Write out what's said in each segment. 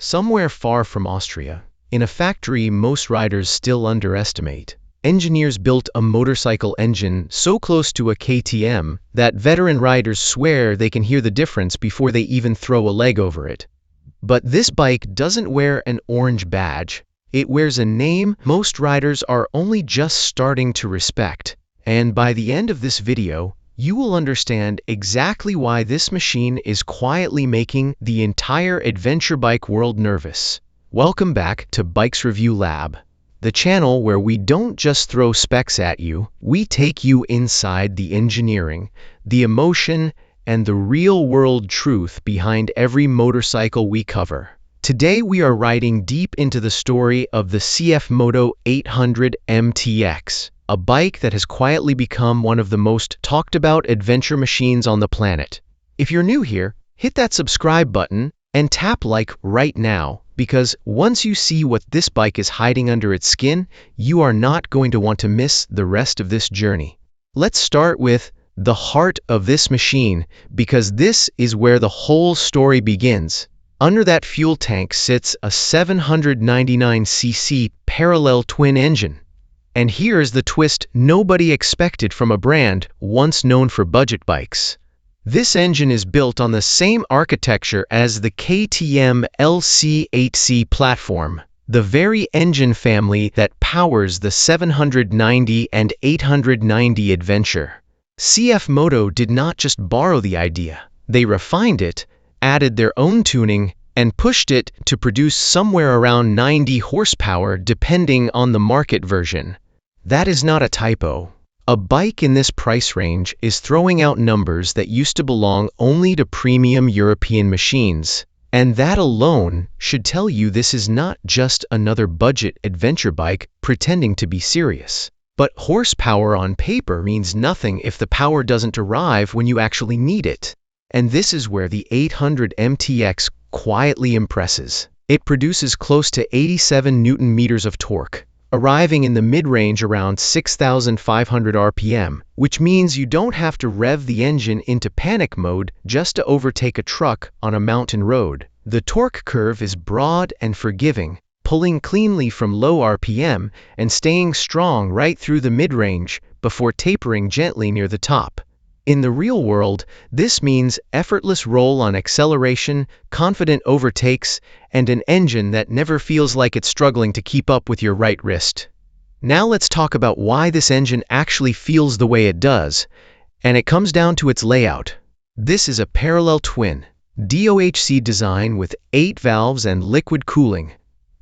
somewhere far from Austria, in a factory most riders still underestimate, engineers built a motorcycle engine so close to a KTM that veteran riders swear they can hear the difference before they even throw a leg over it. But this bike doesn't wear an orange badge. It wears a name most riders are only just starting to respect. And by the end of this video, you will understand exactly why this machine is quietly making the entire adventure bike world nervous. Welcome back to Bikes Review Lab, the channel where we don't just throw specs at you, we take you inside the engineering, the emotion, and the real-world truth behind every motorcycle we cover. Today we are riding deep into the story of the CFMoto 800MT-X, a bike that has quietly become one of the most talked about adventure machines on the planet. If you're new here, hit that subscribe button and tap like right now, because once you see what this bike is hiding under its skin, you are not going to want to miss the rest of this journey. Let's start with the heart of this machine, because this is where the whole story begins. Under that fuel tank sits a 799cc parallel twin engine. And here's the twist nobody expected from a brand once known for budget bikes. This engine is built on the same architecture as the KTM LC8C platform, the very engine family that powers the 790 and 890 Adventure. CFMoto did not just borrow the idea. They refined it, added their own tuning, and pushed it to produce somewhere around 90 horsepower depending on the market version. That is not a typo. A bike in this price range is throwing out numbers that used to belong only to premium European machines. And that alone should tell you this is not just another budget adventure bike pretending to be serious. But horsepower on paper means nothing if the power doesn't arrive when you actually need it. And this is where the 800MT-X quietly impresses. It produces close to 87 Nm of torque, arriving in the mid-range around 6,500 RPM, which means you don't have to rev the engine into panic mode just to overtake a truck on a mountain road. The torque curve is broad and forgiving, pulling cleanly from low RPM and staying strong right through the mid-range before tapering gently near the top. In the real world, this means effortless roll on acceleration, confident overtakes, and an engine that never feels like it's struggling to keep up with your right wrist. Now let's talk about why this engine actually feels the way it does, and it comes down to its layout. This is a parallel twin, DOHC design with 8 valves and liquid cooling,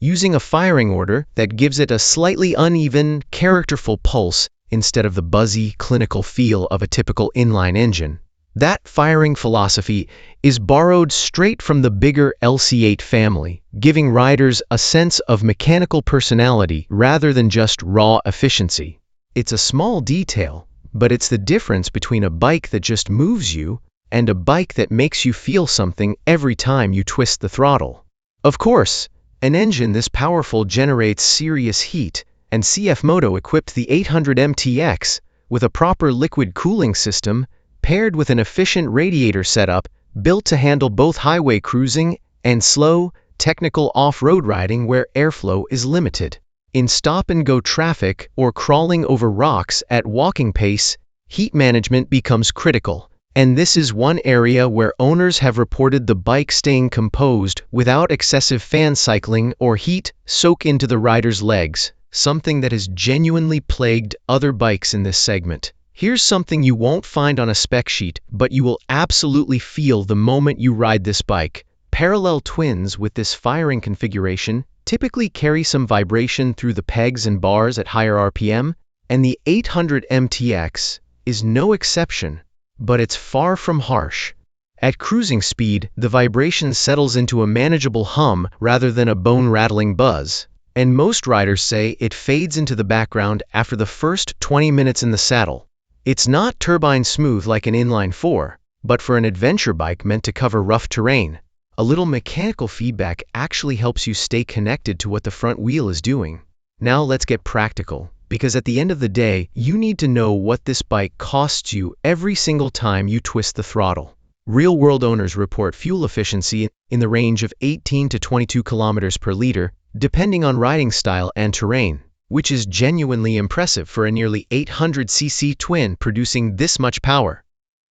using a firing order that gives it a slightly uneven, characterful pulse instead of the buzzy, clinical feel of a typical inline engine. That firing philosophy is borrowed straight from the bigger LC8 family, giving riders a sense of mechanical personality rather than just raw efficiency. It's a small detail, but it's the difference between a bike that just moves you and a bike that makes you feel something every time you twist the throttle. Of course, an engine this powerful generates serious heat, and CFMoto equipped the 800MT-X with a proper liquid cooling system paired with an efficient radiator setup built to handle both highway cruising and slow, technical off-road riding where airflow is limited. In stop-and-go traffic or crawling over rocks at walking pace, heat management becomes critical, and this is one area where owners have reported the bike staying composed without excessive fan cycling or heat soak into the rider's legs, something that has genuinely plagued other bikes in this segment. Here's something you won't find on a spec sheet, but you will absolutely feel the moment you ride this bike. Parallel twins with this firing configuration typically carry some vibration through the pegs and bars at higher RPM, and the 800MT-X is no exception, but it's far from harsh. At cruising speed, the vibration settles into a manageable hum rather than a bone-rattling buzz. And most riders say it fades into the background after the first 20 minutes in the saddle. It's not turbine smooth like an inline 4, but for an adventure bike meant to cover rough terrain, a little mechanical feedback actually helps you stay connected to what the front wheel is doing. Now let's get practical, because at the end of the day, you need to know what this bike costs you every single time you twist the throttle. Real-world owners report fuel efficiency in the range of 18 to 22 kilometers per liter, depending on riding style and terrain, which is genuinely impressive for a nearly 800cc twin producing this much power.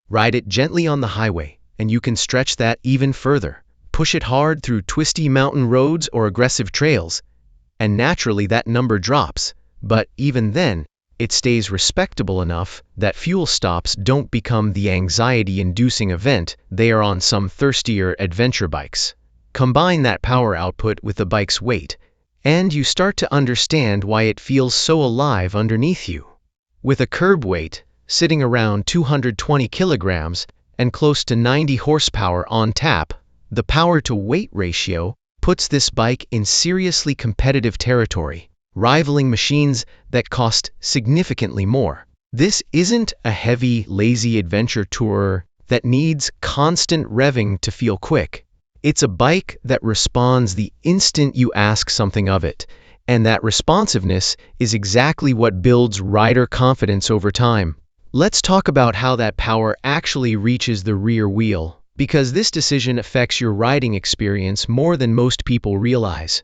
Ride it gently on the highway, and you can stretch that even further. Push it hard through twisty mountain roads or aggressive trails, and naturally that number drops, but even then, it stays respectable enough that fuel stops don't become the anxiety-inducing event they are on some thirstier adventure bikes. Combine that power output with the bike's weight, and you start to understand why it feels so alive underneath you. With a curb weight sitting around 220 kilograms and close to 90 horsepower on tap, the power-to-weight ratio puts this bike in seriously competitive territory, rivaling machines that cost significantly more. This isn't a heavy, lazy adventure tourer that needs constant revving to feel quick. It's a bike that responds the instant you ask something of it, and that responsiveness is exactly what builds rider confidence over time. Let's talk about how that power actually reaches the rear wheel, because this decision affects your riding experience more than most people realize.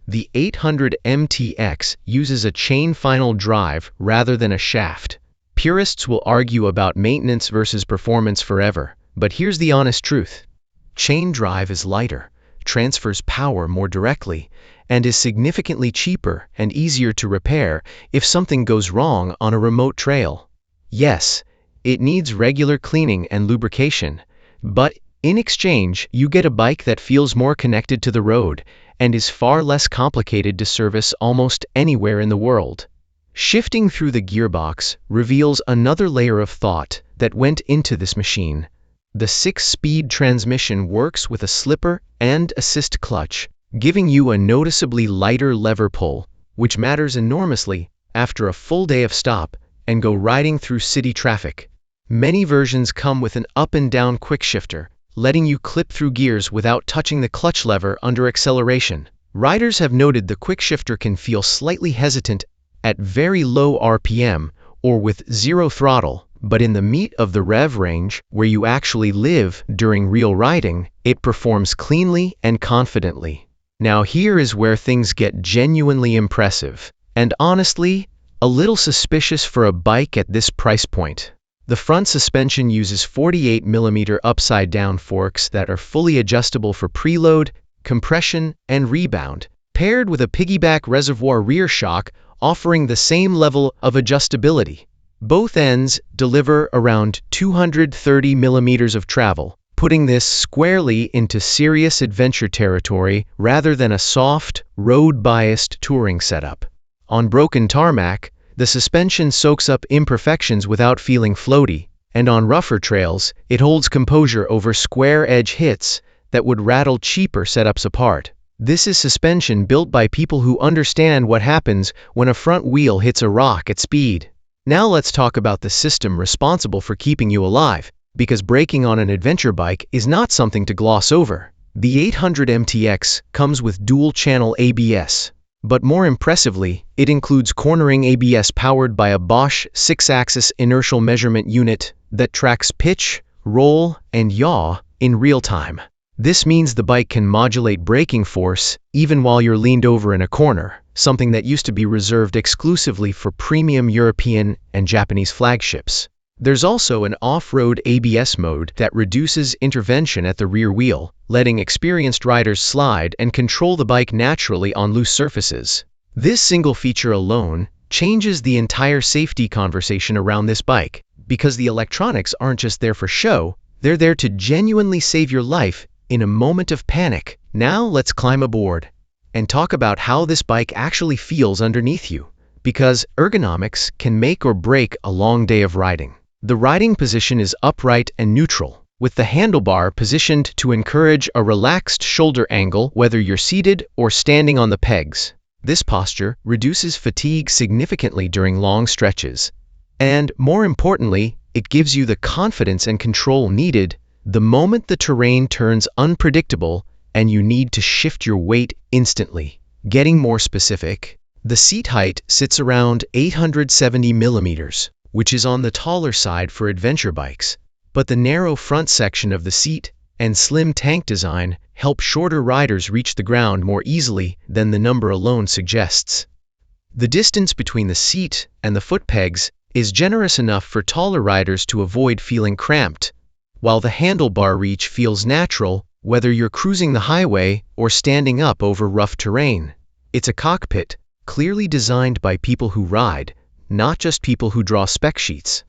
The 800MT-X uses a chain final drive rather than a shaft. Purists will argue about maintenance versus performance forever, but here's the honest truth. Chain drive is lighter, transfers power more directly, and is significantly cheaper and easier to repair if something goes wrong on a remote trail. Yes, it needs regular cleaning and lubrication, but in exchange, you get a bike that feels more connected to the road and is far less complicated to service almost anywhere in the world. Shifting through the gearbox reveals another layer of thought that went into this machine. The 6-speed transmission works with a slipper and assist clutch, giving you a noticeably lighter lever pull, which matters enormously after a full day of stop and go riding through city traffic. Many versions come with an up and down quick shifter, letting you clip through gears without touching the clutch lever under acceleration. Riders have noted the quick shifter can feel slightly hesitant at very low RPM or with zero throttle, but in the meat of the rev range, where you actually live during real riding, it performs cleanly and confidently. Now here is where things get genuinely impressive, and honestly, a little suspicious for a bike at this price point. The front suspension uses 48mm upside-down forks that are fully adjustable for preload, compression, and rebound, paired with a piggyback reservoir rear shock offering the same level of adjustability. Both ends deliver around 230mm of travel, putting this squarely into serious adventure territory rather than a soft, road-biased touring setup. On broken tarmac, the suspension soaks up imperfections without feeling floaty, and on rougher trails, it holds composure over square-edge hits that would rattle cheaper setups apart. This is suspension built by people who understand what happens when a front wheel hits a rock at speed. Now let's talk about the system responsible for keeping you alive, because braking on an adventure bike is not something to gloss over. The 800MT-X comes with dual-channel ABS. But more impressively, it includes cornering ABS powered by a Bosch 6-axis inertial measurement unit that tracks pitch, roll, and yaw in real time. This means the bike can modulate braking force even while you're leaned over in a corner, something that used to be reserved exclusively for premium European and Japanese flagships. There's also an off-road ABS mode that reduces intervention at the rear wheel, letting experienced riders slide and control the bike naturally on loose surfaces. This single feature alone changes the entire safety conversation around this bike, because the electronics aren't just there for show, they're there to genuinely save your life in a moment of panic. Now let's climb aboard and talk about how this bike actually feels underneath you, because ergonomics can make or break a long day of riding. The riding position is upright and neutral, with the handlebar positioned to encourage a relaxed shoulder angle whether you're seated or standing on the pegs. This posture reduces fatigue significantly during long stretches. And, more importantly, it gives you the confidence and control needed the moment the terrain turns unpredictable and you need to shift your weight instantly. Getting more specific, the seat height sits around 870mm, which is on the taller side for adventure bikes, but the narrow front section of the seat and slim tank design help shorter riders reach the ground more easily than the number alone suggests. The distance between the seat and the foot pegs is generous enough for taller riders to avoid feeling cramped, while the handlebar reach feels natural whether you're cruising the highway or standing up over rough terrain. It's a cockpit clearly designed by people who ride, not just people who draw spec sheets.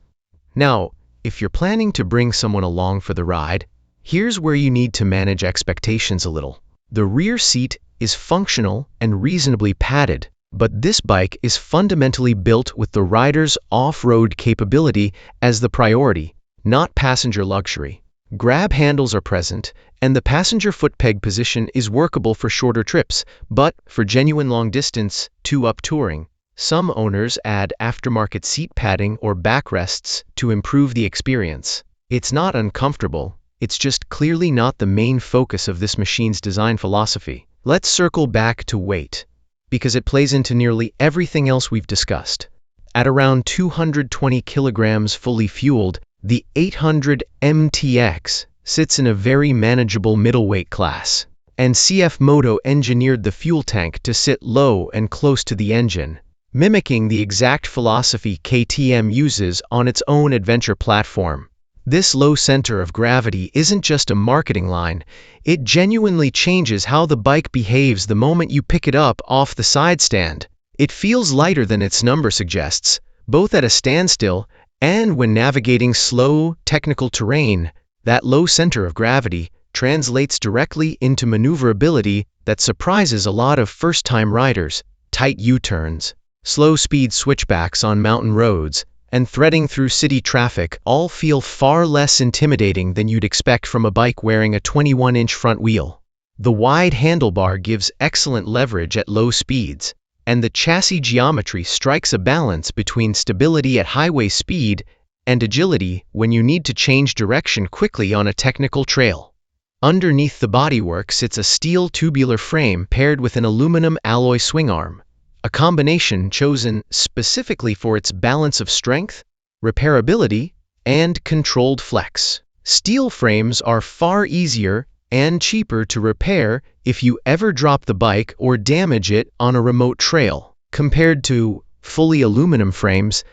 Now, if you're planning to bring someone along for the ride, here's where you need to manage expectations a little. The rear seat is functional and reasonably padded, but this bike is fundamentally built with the rider's off-road capability as the priority, not passenger luxury. Grab handles are present, and the passenger foot peg position is workable for shorter trips, but for genuine long-distance, two-up touring, some owners add aftermarket seat padding or backrests to improve the experience. It's not uncomfortable, it's just clearly not the main focus of this machine's design philosophy. Let's circle back to weight, because it plays into nearly everything else we've discussed. At around 220 kilograms fully fueled, the 800MT-X sits in a very manageable middleweight class, and CFMoto engineered the fuel tank to sit low and close to the engine, mimicking the exact philosophy KTM uses on its own adventure platform. This low center of gravity isn't just a marketing line, it genuinely changes how the bike behaves the moment you pick it up off the side stand. It feels lighter than its number suggests, both at a standstill and when navigating slow, technical terrain. That low center of gravity translates directly into maneuverability that surprises a lot of first-time riders. Tight U-turns, slow-speed switchbacks on mountain roads, and threading through city traffic all feel far less intimidating than you'd expect from a bike wearing a 21-inch front wheel. The wide handlebar gives excellent leverage at low speeds, and the chassis geometry strikes a balance between stability at highway speed and agility when you need to change direction quickly on a technical trail. Underneath the bodywork sits a steel tubular frame paired with an aluminum alloy swing arm, a combination chosen specifically for its balance of strength, repairability, and controlled flex. Steel frames are far easier and cheaper to repair if you ever drop the bike or damage it on a remote trail, compared to fully aluminum frames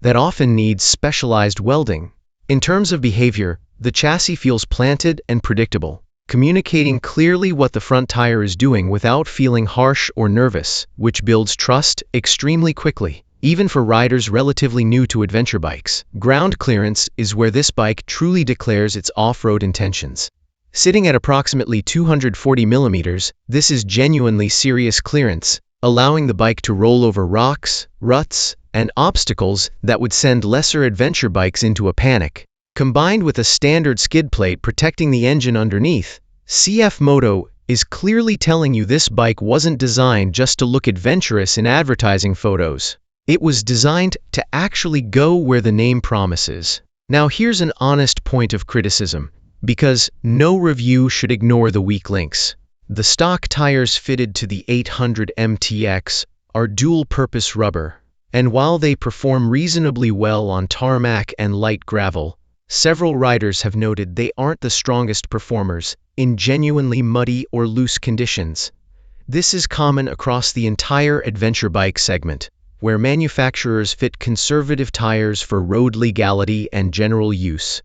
that often need specialized welding. In terms of behavior, the chassis feels planted and predictable, communicating clearly what the front tire is doing without feeling harsh or nervous, which builds trust extremely quickly. Even for riders relatively new to adventure bikes, ground clearance is where this bike truly declares its off-road intentions. Sitting at approximately 240 millimeters, this is genuinely serious clearance, allowing the bike to roll over rocks, ruts, and obstacles that would send lesser adventure bikes into a panic. Combined with a standard skid plate protecting the engine underneath, CFMoto is clearly telling you this bike wasn't designed just to look adventurous in advertising photos. It was designed to actually go where the name promises. Now here's an honest point of criticism, because no review should ignore the weak links. The stock tires fitted to the 800MT-X are dual-purpose rubber, and while they perform reasonably well on tarmac and light gravel, several riders have noted they aren't the strongest performers in genuinely muddy or loose conditions. This is common across the entire adventure bike segment, where manufacturers fit conservative tires for road legality and general use.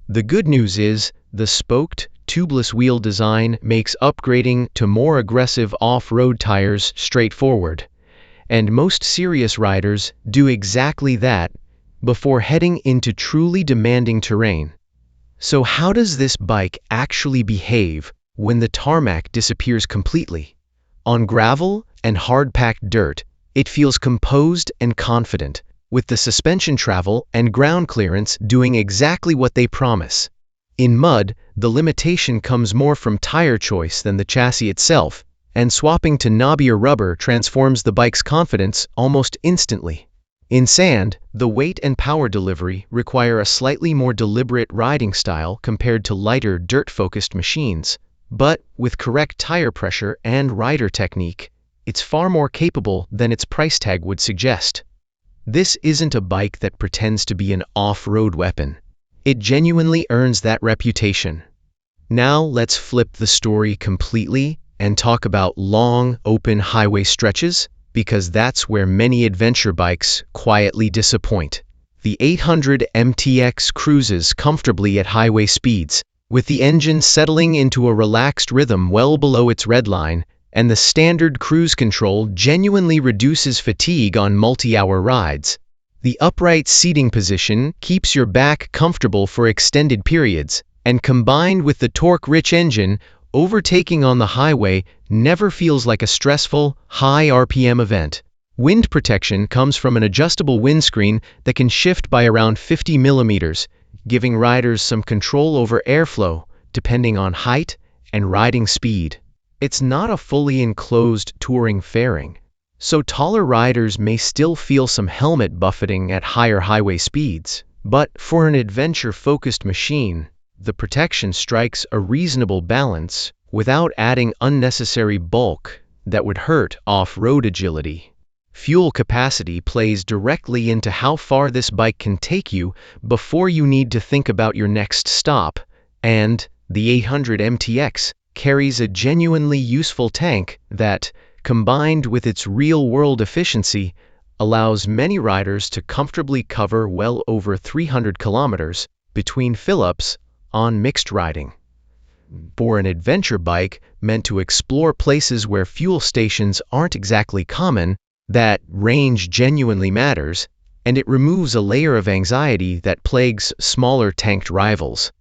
The good news is, the spoked, tubeless wheel design makes upgrading to more aggressive off-road tires straightforward, and most serious riders do exactly that before heading into truly demanding terrain. So how does this bike actually behave when the tarmac disappears completely? On gravel and hard-packed dirt, it feels composed and confident, with the suspension travel and ground clearance doing exactly what they promise. In mud, the limitation comes more from tire choice than the chassis itself, and swapping to knobbier rubber transforms the bike's confidence almost instantly. In sand, the weight and power delivery require a slightly more deliberate riding style compared to lighter dirt-focused machines, but with correct tire pressure and rider technique, it's far more capable than its price tag would suggest. This isn't a bike that pretends to be an off-road weapon. it genuinely earns that reputation. Now let's flip the story completely and talk about long, open highway stretches, because that's where many adventure bikes quietly disappoint. The 800MT-X cruises comfortably at highway speeds, with the engine settling into a relaxed rhythm well below its red line, and the standard cruise control genuinely reduces fatigue on multi-hour rides. The upright seating position keeps your back comfortable for extended periods, and combined with the torque-rich engine, overtaking on the highway never feels like a stressful, high RPM event. Wind protection comes from an adjustable windscreen that can shift by around 50 millimeters, giving riders some control over airflow, depending on height and riding speed. It's not a fully enclosed touring fairing, so taller riders may still feel some helmet buffeting at higher highway speeds. But for an adventure-focused machine, the protection strikes a reasonable balance without adding unnecessary bulk that would hurt off-road agility. Fuel capacity plays directly into how far this bike can take you before you need to think about your next stop, and the 800MT-X carries a genuinely useful tank that, combined with its real-world efficiency, allows many riders to comfortably cover well over 300 kilometers between fill-ups on mixed riding. For an adventure bike meant to explore places where fuel stations aren't exactly common, that range genuinely matters, and it removes a layer of anxiety that plagues smaller tanked rivals.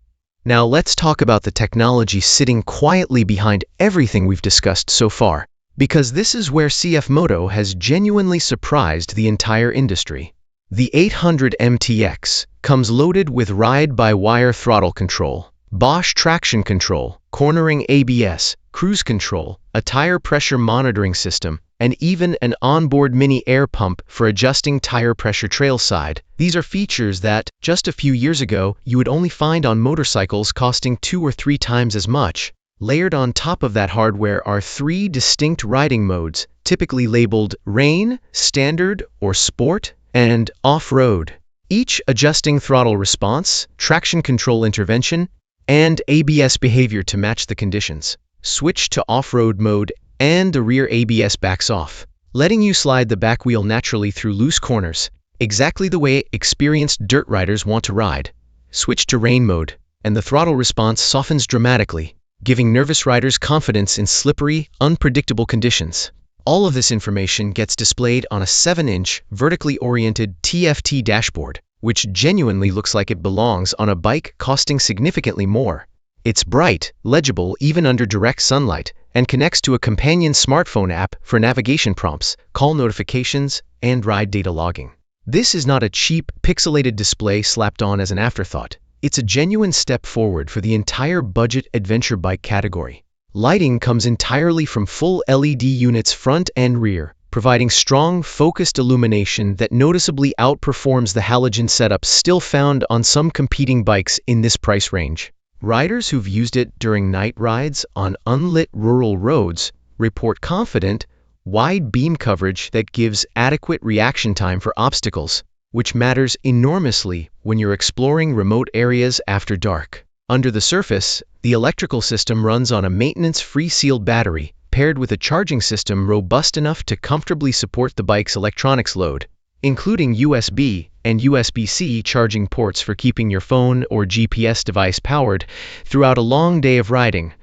Now let's talk about the technology sitting quietly behind everything we've discussed so far, because this is where CFMoto has genuinely surprised the entire industry. The 800MT-X comes loaded with ride-by-wire throttle control, Bosch traction control, cornering ABS, cruise control, a tire pressure monitoring system, and even an onboard mini air pump for adjusting tire pressure trailside. These are features that, just a few years ago, you would only find on motorcycles costing 2 or 3 times as much. Layered on top of that hardware are 3 distinct riding modes, typically labeled Rain, Standard, or Sport, and Off-Road, each adjusting throttle response, traction control intervention, and ABS behavior to match the conditions. Switch to off-road mode and the rear ABS backs off, letting you slide the back wheel naturally through loose corners, exactly the way experienced dirt riders want to ride. Switch to rain mode, and the throttle response softens dramatically, giving nervous riders confidence in slippery, unpredictable conditions. All of this information gets displayed on a 7-inch, vertically oriented TFT dashboard, which genuinely looks like it belongs on a bike costing significantly more. It's bright, legible even under direct sunlight, and connects to a companion smartphone app for navigation prompts, call notifications, and ride data logging. This is not a cheap, pixelated display slapped on as an afterthought. It's a genuine step forward for the entire budget adventure bike category. Lighting comes entirely from full LED units front and rear, providing strong, focused illumination that noticeably outperforms the halogen setup still found on some competing bikes in this price range. Riders who've used it during night rides on unlit rural roads report confident, wide beam coverage that gives adequate reaction time for obstacles, which matters enormously when you're exploring remote areas after dark. Under the surface, the electrical system runs on a maintenance-free sealed battery, paired with a charging system robust enough to comfortably support the bike's electronics load, including USB and USB-C charging ports for keeping your phone or GPS device powered throughout a long day of riding.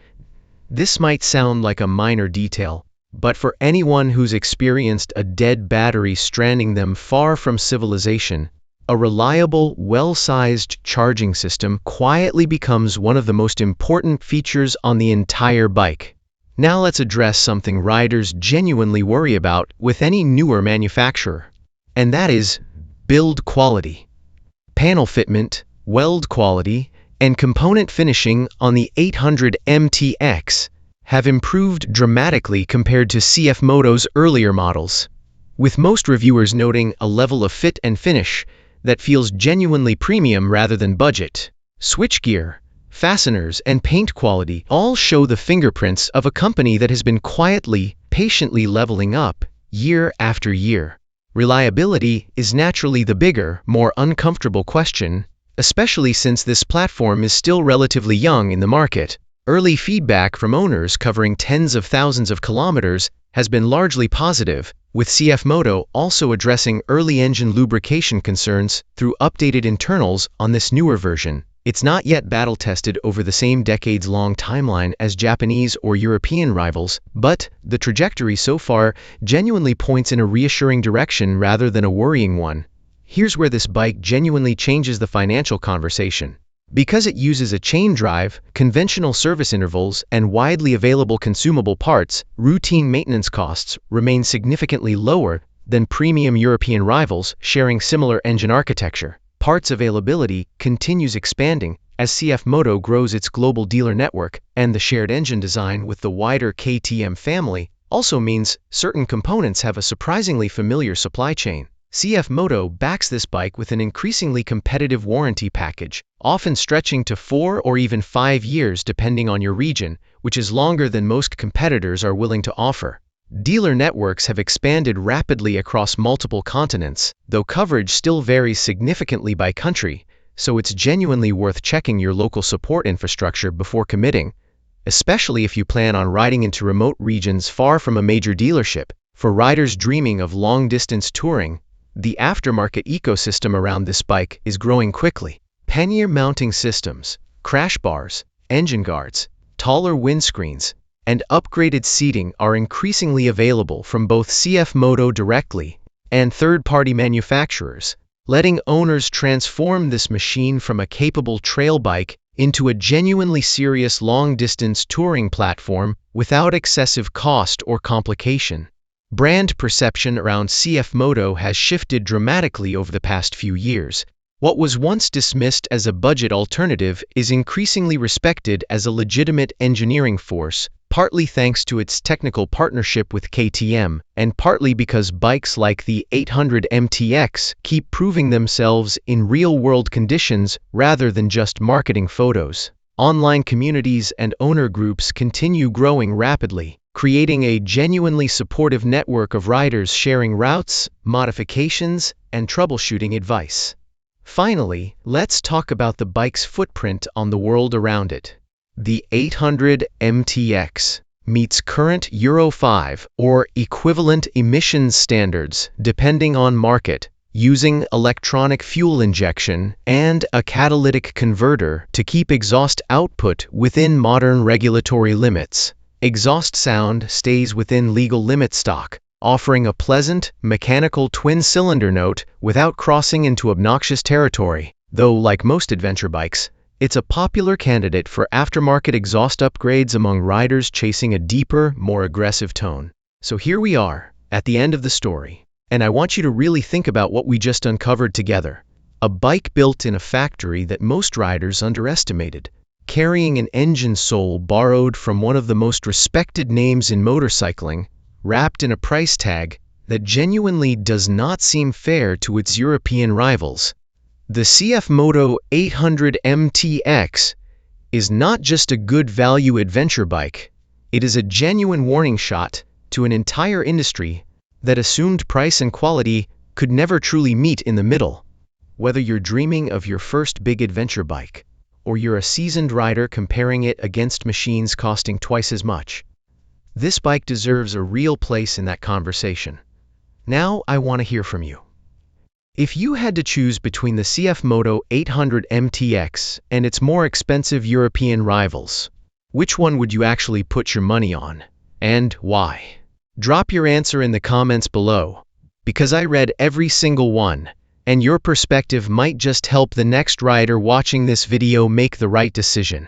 This might sound like a minor detail, but for anyone who's experienced a dead battery stranding them far from civilization, a reliable, well-sized charging system quietly becomes one of the most important features on the entire bike. Now let's address something riders genuinely worry about with any newer manufacturer, and that is build quality. Panel fitment, weld quality, and component finishing on the 800MT-X have improved dramatically compared to CFMoto's earlier models, with most reviewers noting a level of fit and finish that feels genuinely premium rather than budget. Switchgear, fasteners, and paint quality all show the fingerprints of a company that has been quietly, patiently leveling up year after year. Reliability is naturally the bigger, more uncomfortable question, especially since this platform is still relatively young in the market. Early feedback from owners covering tens of thousands of kilometers has been largely positive, with CFMoto also addressing early engine lubrication concerns through updated internals on this newer version. It's not yet battle-tested over the same decades-long timeline as Japanese or European rivals, but the trajectory so far genuinely points in a reassuring direction rather than a worrying one. Here's where this bike genuinely changes the financial conversation. Because it uses a chain drive, conventional service intervals, and widely available consumable parts, routine maintenance costs remain significantly lower than premium European rivals sharing similar engine architecture. Parts availability continues expanding as CFMoto grows its global dealer network, and the shared engine design with the wider KTM family also means certain components have a surprisingly familiar supply chain. CFMoto backs this bike with an increasingly competitive warranty package, often stretching to 4 or even 5 years depending on your region, which is longer than most competitors are willing to offer. Dealer networks have expanded rapidly across multiple continents, though coverage still varies significantly by country, so it's genuinely worth checking your local support infrastructure before committing, especially if you plan on riding into remote regions far from a major dealership. For riders dreaming of long-distance touring, the aftermarket ecosystem around this bike is growing quickly. Pannier mounting systems, crash bars, engine guards, taller windscreens, and upgraded seating are increasingly available from both CFMoto directly and third-party manufacturers, letting owners transform this machine from a capable trail bike into a genuinely serious long-distance touring platform without excessive cost or complication. Brand perception around CFMoto has shifted dramatically over the past few years. What was once dismissed as a budget alternative is increasingly respected as a legitimate engineering force, partly thanks to its technical partnership with KTM, and partly because bikes like the 800MT-X keep proving themselves in real-world conditions rather than just marketing photos. Online communities and owner groups continue growing rapidly, creating a genuinely supportive network of riders sharing routes, modifications, and troubleshooting advice. Finally, let's talk about the bike's footprint on the world around it. The 800MT-X meets current Euro 5 or equivalent emissions standards depending on market, using electronic fuel injection and a catalytic converter to keep exhaust output within modern regulatory limits. Exhaust sound stays within legal limit stock, offering a pleasant, mechanical twin-cylinder note without crossing into obnoxious territory, though like most adventure bikes, it's a popular candidate for aftermarket exhaust upgrades among riders chasing a deeper, more aggressive tone. So here we are, at the end of the story, and I want you to really think about what we just uncovered together. A bike built in a factory that most riders underestimated, carrying an engine soul borrowed from one of the most respected names in motorcycling, wrapped in a price tag that genuinely does not seem fair to its European rivals. The CFMoto 800MT-X is not just a good value adventure bike, it is a genuine warning shot to an entire industry that assumed price and quality could never truly meet in the middle. Whether you're dreaming of your first big adventure bike, or you're a seasoned rider comparing it against machines costing twice as much, this bike deserves a real place in that conversation. Now I want to hear from you. If you had to choose between the CFMoto 800MT-X and its more expensive European rivals, which one would you actually put your money on, and why? Drop your answer in the comments below, because I read every single one, and your perspective might just help the next rider watching this video make the right decision.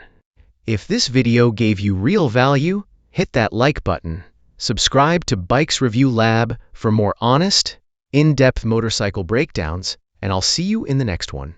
If this video gave you real value, hit that like button. Subscribe to Bikes Review Lab for more honest, in-depth motorcycle breakdowns, and I'll see you in the next one.